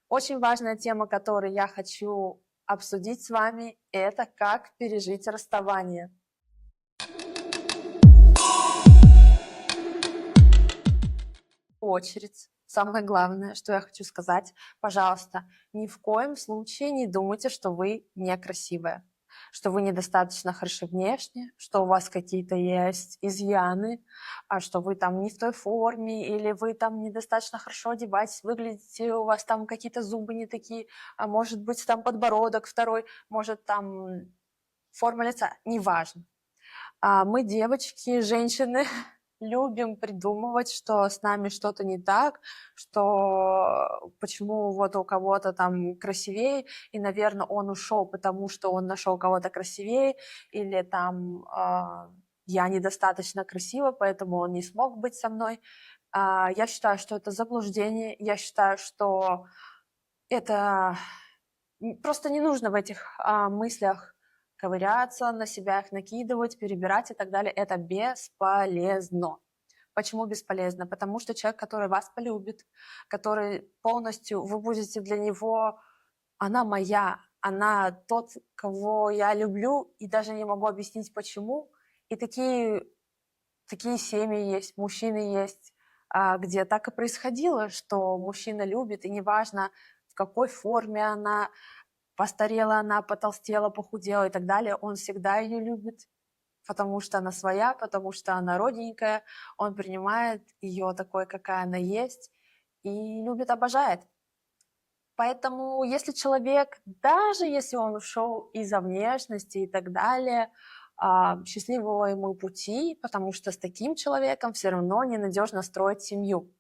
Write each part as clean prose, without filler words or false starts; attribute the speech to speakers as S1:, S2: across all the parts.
S1: Очень важная тема, которую я хочу обсудить с вами, это как пережить расставание. Очередь. Самое главное, что я хочу сказать, пожалуйста, ни в коем случае не думайте, что вы некрасивая, что вы недостаточно хороши внешне, что у вас какие-то есть изъяны, а что вы там не в той форме, или вы там недостаточно хорошо одеваетесь, выглядите, у вас там какие-то зубы не такие, а может быть там подбородок второй, может там форма лица, неважно. Мы, девочки, женщины, любим придумывать, что с нами что-то не так, что почему вот у кого-то там красивее, и, наверное, он ушел, потому что он нашел кого-то красивее, или там я недостаточно красива, поэтому он не смог быть со мной. Я считаю, что это заблуждение, я считаю, что это просто не нужно в этих мыслях ковыряться, на себя их накидывать, перебирать и так далее. Это бесполезно. Почему бесполезно? Потому что человек, который вас полюбит, который полностью, вы будете для него, она моя, она тот, кого я люблю, и даже не могу объяснить, почему. И такие семьи есть, мужчины есть, где так и происходило, что мужчина любит, и неважно, в какой форме она, постарела она, потолстела, похудела и так далее, он всегда ее любит, потому что она своя, потому что она родненькая, он принимает ее такой, какая она есть, и любит, обожает. Поэтому если человек, даже если он ушел из-за внешности и так далее, счастливого ему пути, потому что с таким человеком все равно ненадежно строить семью.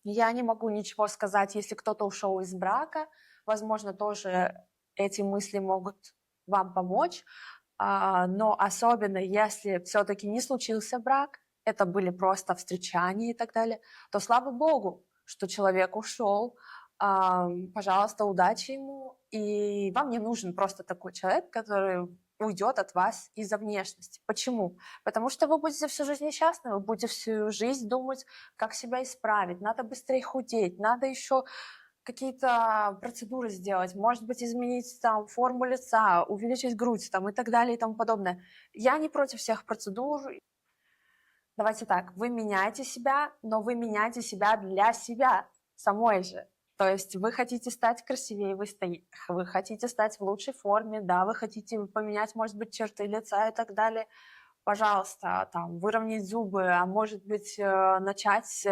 S1: Я не могу ничего сказать, если кто-то ушел из брака, возможно, тоже эти мысли могут вам помочь, но особенно если все-таки не случился брак, это были просто встречания и так далее, то слава богу, что человек ушел, пожалуйста, удачи ему, и вам не нужен просто такой человек, который уйдет от вас из-за внешности. Почему? Потому что вы будете всю жизнь несчастны, вы будете всю жизнь думать, как себя исправить, надо быстрее худеть, надо еще какие-то процедуры сделать, может быть, изменить там форму лица, увеличить грудь там, и так далее и тому подобное. Я не против всех процедур. Давайте так, вы меняете себя, но вы меняете себя для себя самой же. То есть вы хотите стать красивее, вы хотите стать в лучшей форме, да, вы хотите поменять, может быть, черты лица и так далее. Пожалуйста, там, выровнять зубы, а может быть, начать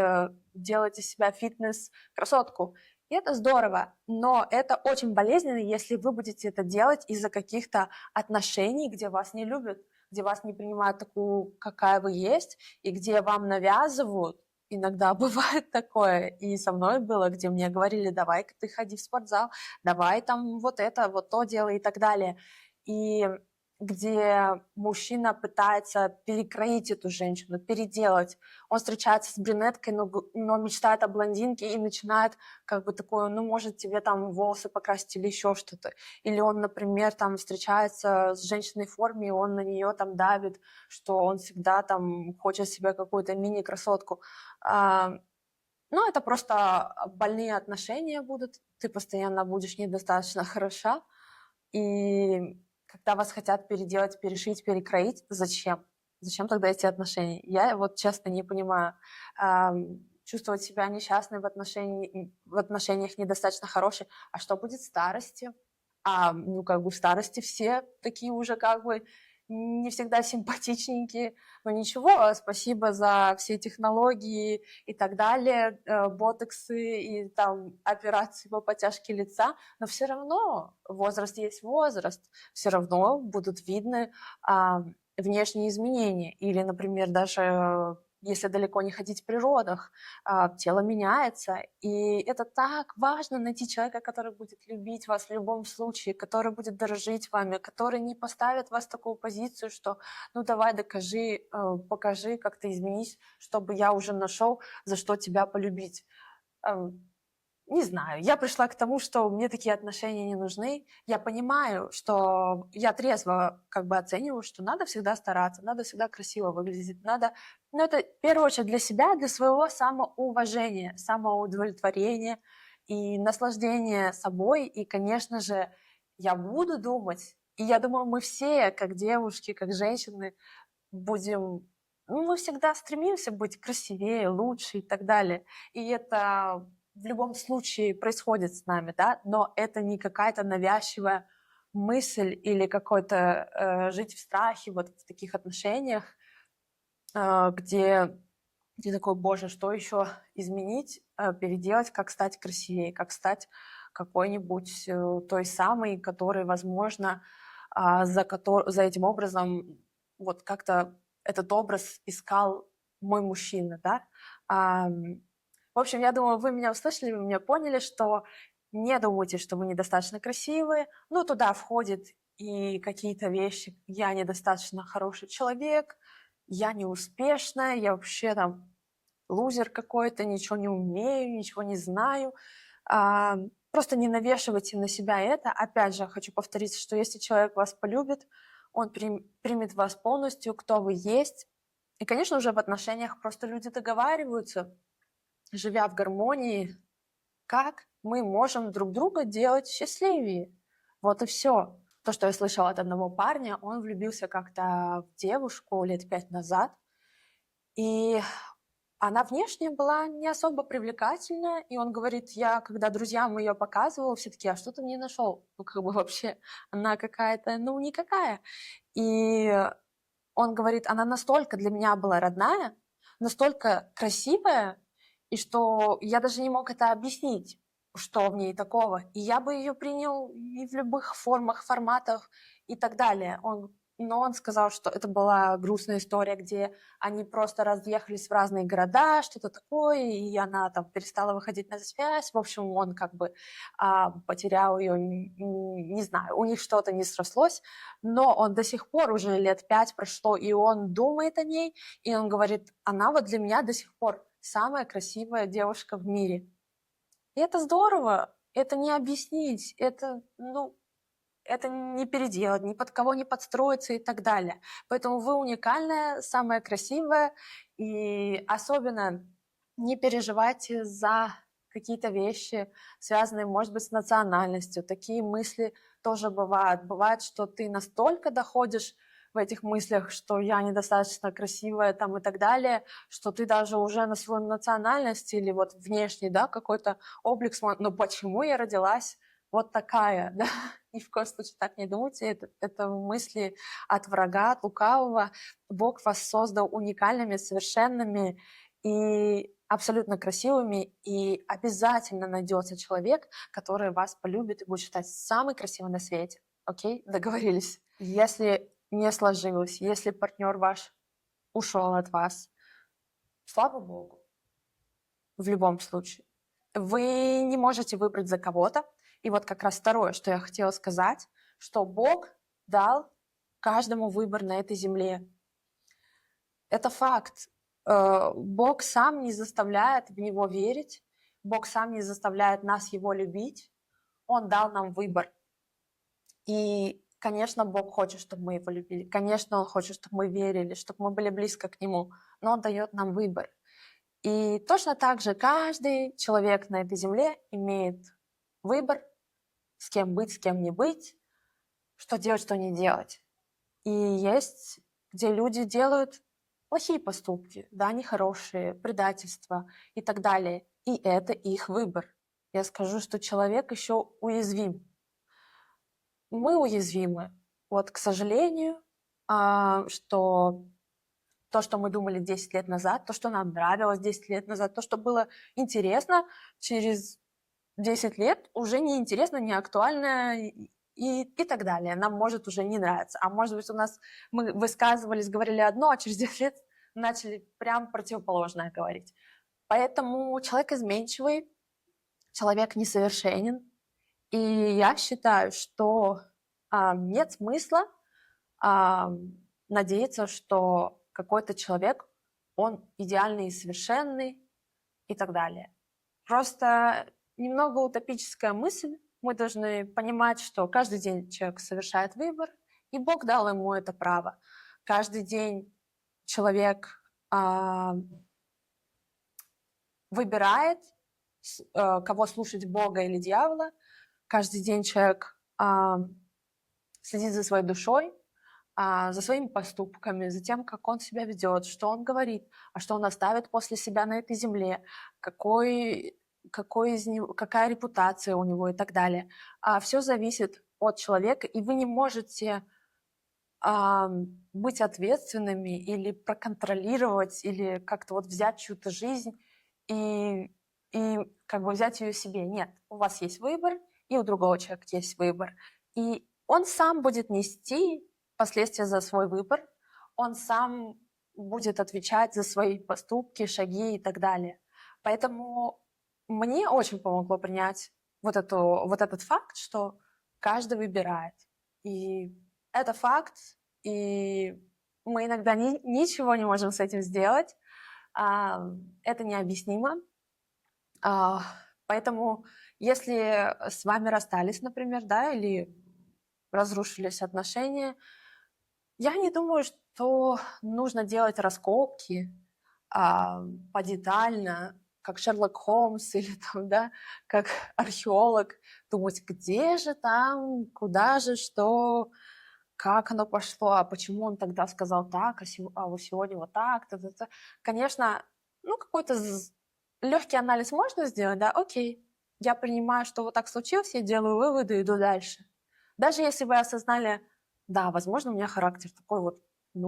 S1: делать из себя фитнес-красотку. И это здорово, но это очень болезненно, если вы будете это делать из-за каких-то отношений, где вас не любят, где вас не принимают такую, какая вы есть, и где вам навязывают. Иногда бывает такое, и со мной было, где мне говорили, давай-ка ты ходи в спортзал, давай там вот это, вот то делай и так далее. И где мужчина пытается перекроить эту женщину, переделать. Он встречается с брюнеткой, но мечтает о блондинке и начинает как бы такое, ну, может, тебе там волосы покрасить или еще что-то. Или он, например, там встречается с женщиной в форме, и он на нее там давит, что он всегда там хочет себе какую-то мини-красотку. Ну, это просто больные отношения будут, ты постоянно будешь недостаточно хороша, и когда вас хотят переделать, перешить, перекроить, зачем? Зачем тогда эти отношения? Я вот честно не понимаю. Чувствовать себя несчастной в отношениях недостаточно хорошей. А что будет в старости? Ну, как бы в старости все такие уже как бы не всегда симпатичненькие. Но ничего, спасибо за все технологии и так далее, ботоксы и там операции по подтяжке лица, но все равно возраст есть возраст, все равно будут видны внешние изменения. Или, например, даже если далеко не ходить в природах, тело меняется. И это так важно найти человека, который будет любить вас в любом случае, который будет дорожить вами, который не поставит вас в такую позицию, что ну давай докажи, покажи, как ты изменись, чтобы я уже нашел, за что тебя полюбить. Не знаю, я пришла к тому, что мне такие отношения не нужны. Я понимаю, что я трезво как бы оцениваю, что надо всегда стараться, надо всегда красиво выглядеть, надо... Но это в первую очередь для себя, для своего самоуважения, самоудовлетворения. и наслаждение собой, и, конечно же, я буду думать, и я думаю, мы все, как девушки, как женщины, будем, ну, мы всегда стремимся быть красивее, лучше и так далее. И это в любом случае происходит с нами, да, но это не какая-то навязчивая мысль или какой-то жить в страхе вот в таких отношениях, где ты такой, боже, что еще изменить, переделать, как стать красивее, как стать какой-нибудь той самой, которой, возможно, за этим образом вот как-то этот образ искал мой мужчина, да. В общем, я думаю, вы меня услышали, вы меня поняли, что не думайте, что вы недостаточно красивые. Ну, туда входит и какие-то вещи. Я недостаточно хороший человек, я неуспешная, я вообще там лузер какой-то, ничего не умею, ничего не знаю. Просто не навешивайте на себя это. Опять же, хочу повторить, что если человек вас полюбит, он примет вас полностью, кто вы есть. И, конечно, уже в отношениях просто люди договариваются, живя в гармонии, как мы можем друг друга делать счастливее. Вот и все. То, что я слышала от одного парня, он влюбился как-то в девушку лет 5 назад, и она внешне была не особо привлекательная, и он говорит, я, когда друзьям ее показывал, все таки, а что ты в ней нашел? Ну, как бы вообще, она какая-то, ну, никакая. И он говорит, она настолько для меня была родная, настолько красивая, и что я даже не мог это объяснить, что в ней такого. И я бы ее принял и в любых формах, форматах и так далее. Но он сказал, что это была грустная история, где они просто разъехались в разные города, что-то такое, и она там перестала выходить на связь. В общем, он как бы потерял ее, не знаю, у них что-то не срослось, но он до сих пор, уже лет 5 прошло, и он думает о ней, и он говорит, она вот для меня до сих пор самая красивая девушка в мире. И это здорово, это не объяснить, это, ну, это не переделать, ни под кого не подстроиться и так далее. Поэтому вы уникальная, самая красивая, и особенно не переживайте за какие-то вещи, связанные, может быть, с национальностью. Такие мысли тоже бывают. Бывает, что ты настолько доходишь в этих мыслях, что я недостаточно красивая там и так далее, что ты даже уже на свою национальность или вот внешний, да, какой-то облик смотришь, ну почему я родилась вот такая, да? Ни в коем случае так не думайте, это мысли от врага, от лукавого. Бог вас создал уникальными, совершенными и абсолютно красивыми, и обязательно найдется человек, который вас полюбит и будет считать самой красивой на свете. Окей? Договорились? Если не сложилось, если партнер ваш ушел от вас, слава Богу, в любом случае. Вы не можете выбрать за кого-то. И вот как раз второе, что я хотела сказать, что Бог дал каждому выбор на этой земле. Это факт. Бог сам не заставляет в Него верить, Бог сам не заставляет нас Его любить. Он дал нам выбор. И, конечно, Бог хочет, чтобы мы Его любили. Конечно, Он хочет, чтобы мы верили, чтобы мы были близко к Нему. Но Он дает нам выбор. И точно так же каждый человек на этой земле имеет выбор, с кем быть, с кем не быть, что делать, что не делать. И есть, где люди делают плохие поступки, да, нехорошие, предательства и так далее. И это их выбор. Я скажу, что человек еще уязвим. Мы уязвимы. Вот, к сожалению, что то, что мы думали 10 лет назад, то, что нам нравилось 10 лет назад, то, что было интересно, через 10 лет уже не интересно, не актуально и так далее. Нам может уже не нравиться. А может быть, мы высказывались, говорили одно, а через 10 лет начали прям противоположное говорить. Поэтому человек изменчивый, человек несовершенен. И я считаю, что нет смысла надеяться, что какой-то человек, он идеальный и совершенный и так далее. Просто немного утопическая мысль. Мы должны понимать, что каждый день человек совершает выбор, и Бог дал ему это право. Каждый день человек выбирает кого слушать, Бога или дьявола. Каждый день человек следит за своей душой, за своими поступками, за тем, как он себя ведет, что он говорит, а что он оставит после себя на этой земле, какая репутация у него и так далее. Все зависит от человека, и вы не можете быть ответственными или проконтролировать, или как-то вот взять чью-то жизнь и как бы взять ее себе. Нет, у вас есть выбор, и у другого человека есть выбор. И он сам будет нести последствия за свой выбор, он сам будет отвечать за свои поступки, шаги и так далее. Поэтому мне очень помогло принять вот этот факт, что каждый выбирает. И это факт, и мы иногда ничего не можем с этим сделать. Это необъяснимо. Поэтому если с вами расстались, например, да, или разрушились отношения, я не думаю, что нужно делать раскопки подетально, как Шерлок Холмс или там, да, как археолог, думать, где же там, куда же, что, как оно пошло, а почему он тогда сказал так, а вот сегодня вот так. Конечно, какой-то легкий анализ можно сделать, да, окей, я принимаю, что вот так случилось, я делаю выводы, иду дальше. Даже если вы осознали, да, возможно, у меня характер такой вот,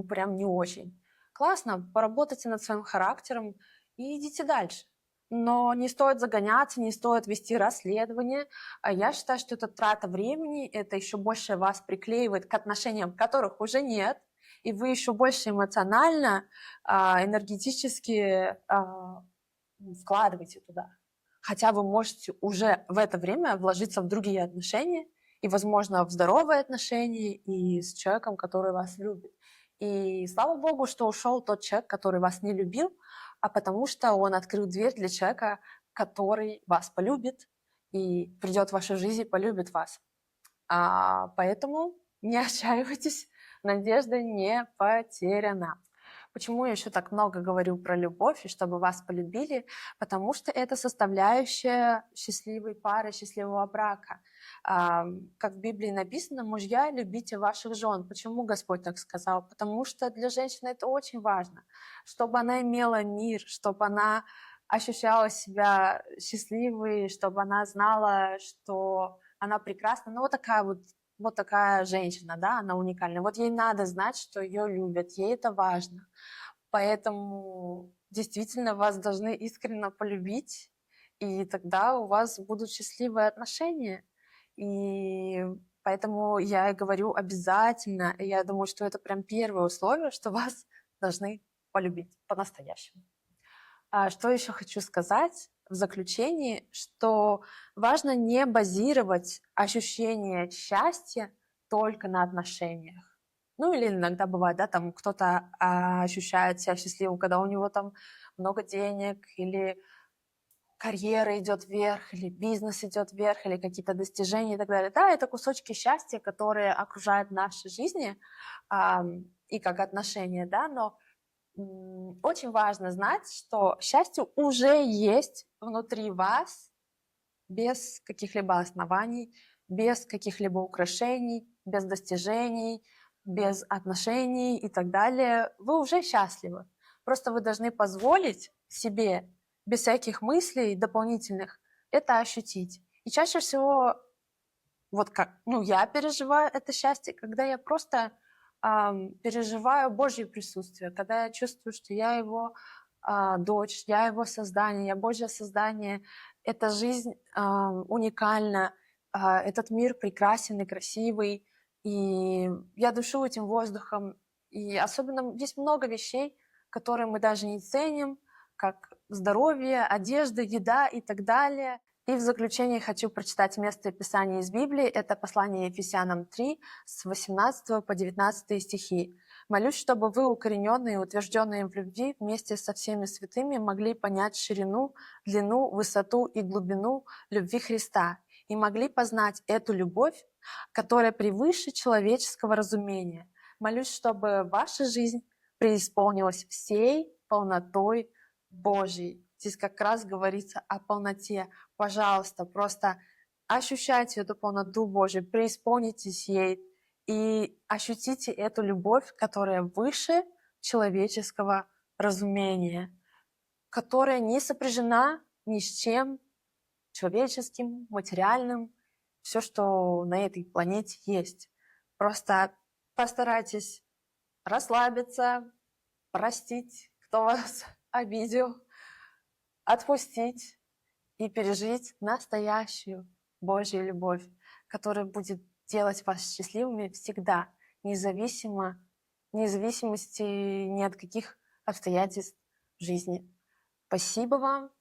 S1: прям не очень. Классно, поработайте над своим характером и идите дальше. Но не стоит загоняться, не стоит вести расследование. Я считаю, что это трата времени, это еще больше вас приклеивает к отношениям, которых уже нет, и вы еще больше эмоционально, энергетически вкладываете туда. Хотя вы можете уже в это время вложиться в другие отношения, и, возможно, в здоровые отношения, и с человеком, который вас любит. И слава Богу, что ушел тот человек, который вас не любил, а потому что он открыл дверь для человека, который вас полюбит, и придет в вашу жизнь и полюбит вас. Поэтому не отчаивайтесь, надежда не потеряна. Почему я еще так много говорю про любовь и чтобы вас полюбили? Потому что это составляющая счастливой пары, счастливого брака. Как в Библии написано, мужья, любите ваших жен. Почему Господь так сказал? Потому что для женщины это очень важно, чтобы она имела мир, чтобы она ощущала себя счастливой, чтобы она знала, что она прекрасна. Вот такая женщина, да, она уникальна. Вот ей надо знать, что ее любят, ей это важно. Поэтому действительно вас должны искренне полюбить, и тогда у вас будут счастливые отношения. И поэтому я говорю обязательно, и я думаю, что это прям первое условие, что вас должны полюбить по-настоящему. Что еще хочу сказать в заключении, что важно не базировать ощущение счастья только на отношениях. Или иногда бывает, да, там кто-то ощущает себя счастливым, когда у него там много денег, или карьера идет вверх, или бизнес идет вверх, или какие-то достижения и так далее. Да, это кусочки счастья, которые окружают наши жизни, и как отношения, да, но очень важно знать, что счастье уже есть внутри вас без каких-либо оснований, без каких-либо украшений, без достижений, без отношений и так далее. Вы уже счастливы. Просто вы должны позволить себе без всяких мыслей дополнительных это ощутить. И чаще всего, я переживаю это счастье, когда я просто переживаю Божье присутствие, когда я чувствую, что я его дочь, я его создание, я Божье создание, эта жизнь уникальна, этот мир прекрасен и красивый, и я дышу этим воздухом, и особенно здесь много вещей, которые мы даже не ценим, как здоровье, одежда, еда и так далее. И в заключение хочу прочитать место Писания из Библии. Это послание Ефесянам 3, с 18 по 19 стихи. «Молюсь, чтобы вы, укорененные и утвержденные в любви, вместе со всеми святыми могли понять ширину, длину, высоту и глубину любви Христа и могли познать эту любовь, которая превыше человеческого разумения. Молюсь, чтобы ваша жизнь преисполнилась всей полнотой Божьей». Здесь как раз говорится о полноте. Пожалуйста, просто ощущайте эту полноту Божию, преисполнитесь ей и ощутите эту любовь, которая выше человеческого разумения, которая не сопряжена ни с чем человеческим, материальным, все, что на этой планете есть. Просто постарайтесь расслабиться, простить, кто вас обидел, отпустить и пережить настоящую Божью любовь, которая будет делать вас счастливыми всегда, независимости ни от каких обстоятельств жизни. Спасибо вам.